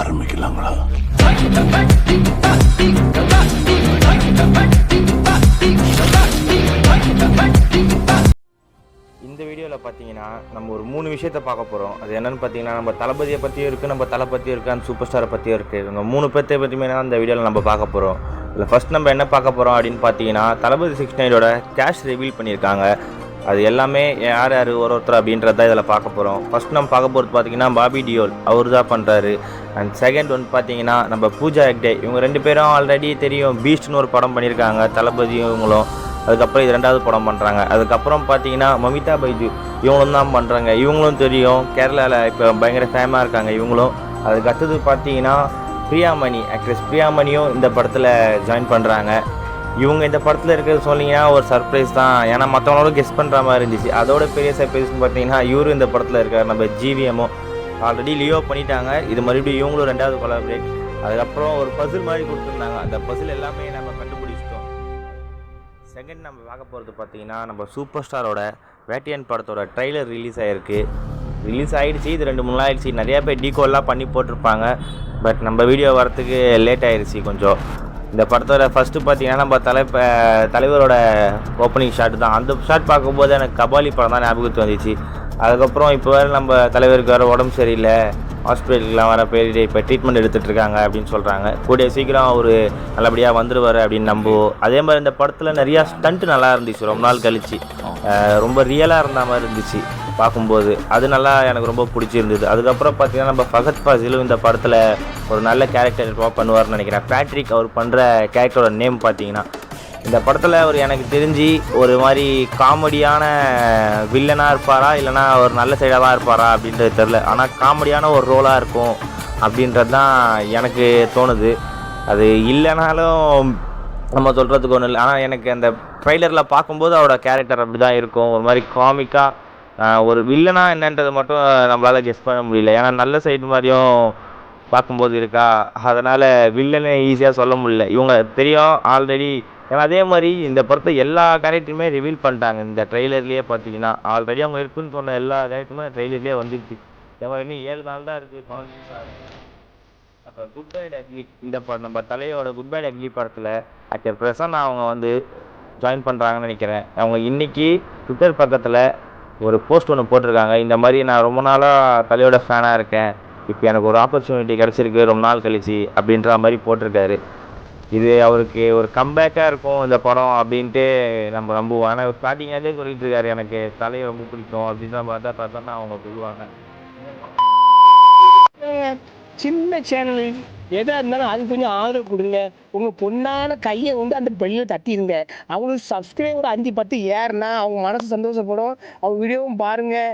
ஆரம்பிக்கலாங்களா? இந்த வீடியோவில் பார்த்தீங்கன்னா நம்ம ஒரு 3 விஷயத்தை பார்க்க போகிறோம். அது என்னென்னு பார்த்தீங்கன்னா, நம்ம தளபதியை பற்றியும் இருக்குது, நம்ம தலை பற்றியும் இருக்குது, அந்த சூப்பர் ஸ்டாரை பற்றியும் இருக்குது. இவங்க 3 பேர்த்தை பற்றியுமே தான் இந்த வீடியோவில் நம்ம பார்க்க போகிறோம். இதில் ஃபஸ்ட் நம்ம என்ன பார்க்க போகிறோம் அப்படின்னு பார்த்தீங்கன்னா, தளபதி 69 கேஷ் ரிவீல் பண்ணியிருக்காங்க. அது எல்லாமே யார் யார் ஒருத்தர் அப்படின்றத இதில் பார்க்க போகிறோம். ஃபஸ்ட் நம்ம பார்க்க போகிறது பார்த்தீங்கன்னா பாபி டியோல், அவர் தான் பண்ணுறாரு. அண்ட் செகண்ட் ஒன்று பார்த்தீங்கன்னா நம்ம பூஜா ஹெக்டே, இவங்க 2 பேரும் ஆல்ரெடி தெரியும், பீஸ்ட்னு ஒரு படம் பண்ணியிருக்காங்க, தளபதியும் இவங்களும். அதுக்கப்புறம் இது 2வது படம் பண்ணுறாங்க. அதுக்கப்புறம் பார்த்தீங்கன்னா மமிதா பைஜு, இவங்களும் தான் பண்ணுறாங்க. இவங்களும் தெரியும், கேரளாவில் இப்போ பயங்கர ஃபேமாக இருக்காங்க இவங்களும். அதுக்கு அடுத்தது பார்த்தீங்கன்னா பிரியாமணி, ஆக்ட்ரஸ் பிரியாமணியும் இந்த படத்தில் ஜாயின் பண்ணுறாங்க. இவங்க இந்த படத்தில் இருக்கிறது சொன்னீங்கன்னா ஒரு சர்ப்ரைஸ் தான், ஏன்னா மற்றவங்களோட கெஸ் பண்ணுற மாதிரி இருந்துச்சு. அதோட பெரிய சர்ப்ரைஸ்னு பார்த்தீங்கன்னா இவரும் இந்த படத்தில் இருக்கார். நம்ம ஜிவிஎம்மும் ஆல்ரெடி லியோ பண்ணிட்டாங்க, இது மறுபடியும் இவங்களும் 2வது கொலாபரேட். அதுக்கப்புறம் ஒரு பசில் மாதிரி கொடுத்துருந்தாங்க, அந்த பசில் எல்லாமே நம்ம கண்டுபிடிச்சிட்டோம். செகண்ட் நம்ம பார்க்க போகிறது பார்த்தீங்கன்னா நம்ம சூப்பர் ஸ்டாரோட வேட்டையன் படத்தோட ட்ரெய்லர் ரிலீஸ் ஆகிடுச்சு. இது 2-3 நாள் ஆகிடுச்சு. நிறையா பேர் டீகோல்லாம் பண்ணி போட்டிருப்பாங்க, பட் நம்ம வீடியோ வரத்துக்கு லேட் ஆகிடுச்சு கொஞ்சம். இந்த படத்தோட ஃபஸ்ட்டு பார்த்தீங்கன்னா நம்ம தலைவரோட ஓப்பனிங் ஷாட் தான். அந்த ஷாட் பார்க்கும்போது எனக்கு கபாலி படம் தான் ஞாபகத்து வந்துச்சு. அதுக்கப்புறம் இப்போ வேறு நம்ம தலைவருக்கு வேறு உடம்பு சரியில்லை, ஹாஸ்பிட்டலுக்குலாம் வர பேர் இப்போ ட்ரீட்மெண்ட் எடுத்துகிட்டு இருக்காங்க அப்படின்னு சொல்கிறாங்க. கூடிய சீக்கிரம் அவர் நல்லபடியாக வந்துடுவார் அப்படின்னு நம்புவோம். அதே மாதிரி இந்த படத்தில் நிறையா ஸ்டண்ட்டு நல்லா இருந்துச்சு, ரொம்ப நாள் கழிச்சு ரொம்ப ரியலாக இருந்த மாதிரி இருந்துச்சு பார்க்கும்போது. அது நல்லா எனக்கு ரொம்ப பிடிச்சிருந்தது. அதுக்கப்புறம் பார்த்திங்கன்னா நம்ம ஃபஹத் ஃபாசிலும் இந்த படத்தில் ஒரு நல்ல கேரக்டர் ட்ரா பண்ணுவார்னு நினைக்கிறேன். பேட்ரிக் அவர் பண்ணுற கேரக்டரோட நேம் பார்த்திங்கன்னா, இந்த படத்தில் அவர் எனக்கு தெரிஞ்சு ஒரு மாதிரி காமெடியான வில்லனாக இருப்பாரா இல்லைனா ஒரு நல்ல சைடாக தான் இருப்பாரா அப்படின்றது தெரில. ஆனால் காமெடியான ஒரு ரோலாக இருக்கும் அப்படின்றது தான் எனக்கு தோணுது. அது இல்லைனாலும் நம்ம சொல்கிறதுக்கு ஒன்றும் இல்லை. ஆனால் எனக்கு அந்த ட்ரைலரில் பார்க்கும்போது அவரோட கேரக்டர் அப்படி தான் இருக்கும், ஒரு மாதிரி காமிக்காக. ஒரு வில்லனா என்னன்றது மட்டும் நம்மளால் கெஸ் பண்ண முடியல, ஏன்னா நல்ல சைடு மாதிரியும் பார்க்கும்போது இருக்கா, அதனால் வில்லனை ஈஸியாக சொல்ல முடியல. இவங்க தெரியும் ஆல்ரெடி, ஏன்னா அதே மாதிரி இந்த படத்தை எல்லா கேரக்டருமே ரிவீல் பண்ணிட்டாங்க இந்த ட்ரெய்லர்லேயே. பார்த்தீங்கன்னா ஆல்ரெடி அவங்க இருக்குன்னு சொன்ன எல்லா கேரக்டருமே ட்ரெய்லர்லேயே வந்துடுச்சு. இன்னும் 7 நாள் தான் இருக்குது. அப்போ குட் பை அக்லி, இந்த படம் நம்ம தலையோட குட் பை அக்லி படத்தில் ஆக்டர் பிரசன்னா அவங்க வந்து ஜாயின் பண்ணுறாங்கன்னு நினைக்கிறேன். அவங்க இன்றைக்கி ட்விட்டர் பக்கத்தில் ஒரு போஸ்ட் ஒன்று போட்டிருக்காங்க. இந்த மாதிரி நான் ரொம்ப நாளாக தலையோட ஃபேனாக இருக்கேன், இப்போ எனக்கு ஒரு ஆப்பர்ச்சுனிட்டி கிடச்சிருக்கு ரொம்ப நாள் கழிச்சு அப்படின்ற மாதிரி போட்டிருக்காரு. இது அவருக்கு ஒரு கம்பேக்காக இருக்கும் இந்த படம் அப்படின்ட்டு நம்ம நம்புவோம். ஆனால் ஸ்டார்டிங்லேருந்தே சொல்லிட்டு இருக்காரு எனக்கு தலையை ரொம்ப பிடிக்கும் அப்படின்னு பார்த்தா அவங்க சொல்லுவாங்க. சின்ன சேனல் எதாக இருந்தாலும் அது கொஞ்சம் ஆதரவு கொடுங்க. உங்கள் பொண்ணான கையை வந்து அந்த பெல்லில் தட்டிடுங்க. அவங்களுக்கு சப்ஸ்கிரைபர் 5-10 ஏறுனா அவங்க மனசு சந்தோஷப்படும். அவங்க வீடியோவும் பாருங்கள்.